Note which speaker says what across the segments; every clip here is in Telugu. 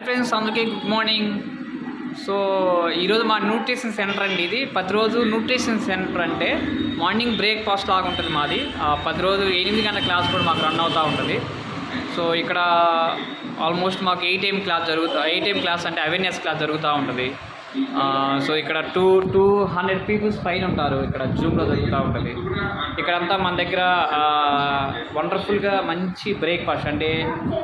Speaker 1: ఫ్రెండ్స్, అందరికీ గుడ్ మార్నింగ్. సో ఈరోజు మా న్యూట్రిషన్ సెంటర్ అండి. ఇది ప్రతిరోజు న్యూట్రిషన్ సెంటర్ అంటే మార్నింగ్ బ్రేక్ఫాస్ట్ లాగా ఉంటుంది మాది. ప్రతిరోజు 8 గంటల క్లాస్ కూడా మాకు రన్ అవుతూ ఉంటుంది. సో ఇక్కడ ఆల్మోస్ట్ మాకు 8 AM క్లాస్ అంటే అవేర్నెస్ క్లాస్ జరుగుతూ ఉంటుంది. సో ఇక్కడ 200 పీపుల్స్ పైన ఉంటారు. ఇక్కడ జూమ్లో జరుగుతూ ఉంటుంది. ఇక్కడంతా మన దగ్గర వండర్ఫుల్గా మంచి బ్రేక్ఫాస్ట్ అంటే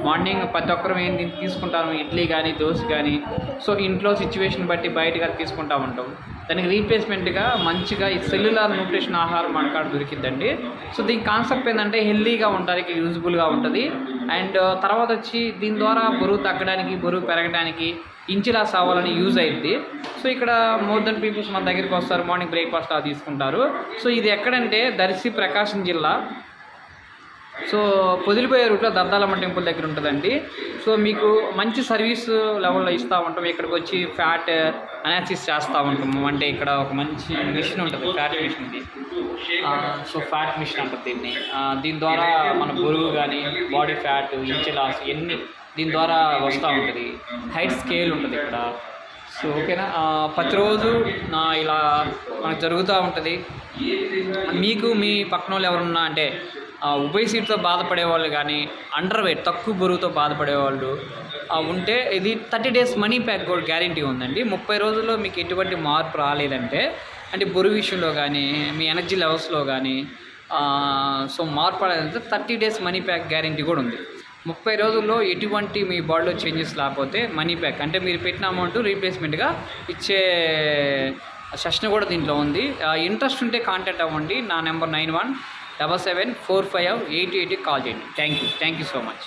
Speaker 1: మార్నింగ్ ప్రతి ఒక్కరు ఏం తీసుకుంటాము, ఇడ్లీ కానీ దోశ కానీ. సో ఇంట్లో సిచ్యువేషన్ బట్టి బయటగా తీసుకుంటూ ఉంటాం. దానికి రీప్లేస్మెంట్గా మంచిగా ఈ సెల్యులార్ న్యూట్రిషన్ ఆహారం మనకాడ దొరికిద్దండి. సో దీని కాన్సెప్ట్ ఏంటంటే హెల్తీగా ఉండడానికి యూజ్ఫుల్గా ఉంటుంది. అండ్ తర్వాత వచ్చి దీని ద్వారా బరువు తగ్గడానికి, బరువు పెరగడానికి, ఇంచులాస్ అవ్వాలని యూజ్ అయింది. సో ఇక్కడ మోర్ దెన్ పీపుల్స్ మన దగ్గరికి వస్తారు, మార్నింగ్ బ్రేక్ఫాస్ట్ అలా తీసుకుంటారు. సో ఇది ఎక్కడంటే దర్శి, ప్రకాశం జిల్లా. సో పొదిలిపోయే రూట్లో దద్దాలమ్మ టెంపుల్ దగ్గర ఉంటుందండి. సో మీకు మంచి సర్వీస్ లెవెల్లో ఇస్తూ ఉంటాం. ఇక్కడికి వచ్చి ఫ్యాట్ అనాలిసిస్ చేస్తూ ఉంటాము. అంటే ఇక్కడ ఒక మంచి మిషన్ ఉంటుంది, ఫ్యాట్ మిషన్. ఇది సో ఫ్యాట్ మిషన్ అంటుంది దీన్ని. దీని ద్వారా మన బరువు కానీ, బాడీ ఫ్యాట్, ఇంచులాస్ ఇవన్నీ దీని ద్వారా వస్తూ ఉంటుంది. హైట్ స్కేల్ ఉంటుంది ఇక్కడ. సో ఓకేనా, ప్రతిరోజు ఇలా మనకు జరుగుతూ ఉంటుంది. మీకు మీ పక్కన వాళ్ళు ఎవరున్నా అంటే ఒబేసిటీతో బాధపడే వాళ్ళు కానీ, అండర్ వెయిట్ తక్కువ బరువుతో బాధపడే వాళ్ళు ఉంటే ఇది 30 days మనీ బ్యాక్ కూడా గ్యారంటీ ఉందండి. 30 రోజుల్లో మీకు ఎటువంటి మార్పు రాలేదంటే, అంటే బరువు విషయంలో కానీ, మీ ఎనర్జీ లెవెల్స్లో కానీ సో మార్పు రాలేదంటే 30 days మనీ బ్యాక్ గ్యారంటీ కూడా ఉంది. 30 రోజుల్లో ఎటువంటి మీ బాడీలో చేంజెస్ లేకపోతే మనీ బ్యాక్ అంటే మీరు పెట్టిన అమౌంట్ రీప్లేస్మెంట్గా ఇచ్చే సెషన్ కూడా దీంట్లో ఉంది. ఇంట్రెస్ట్ ఉంటే కాంటాక్ట్ అవ్వండి. నా నెంబర్ 91774588 కాల్ చేయండి. Thank you so much.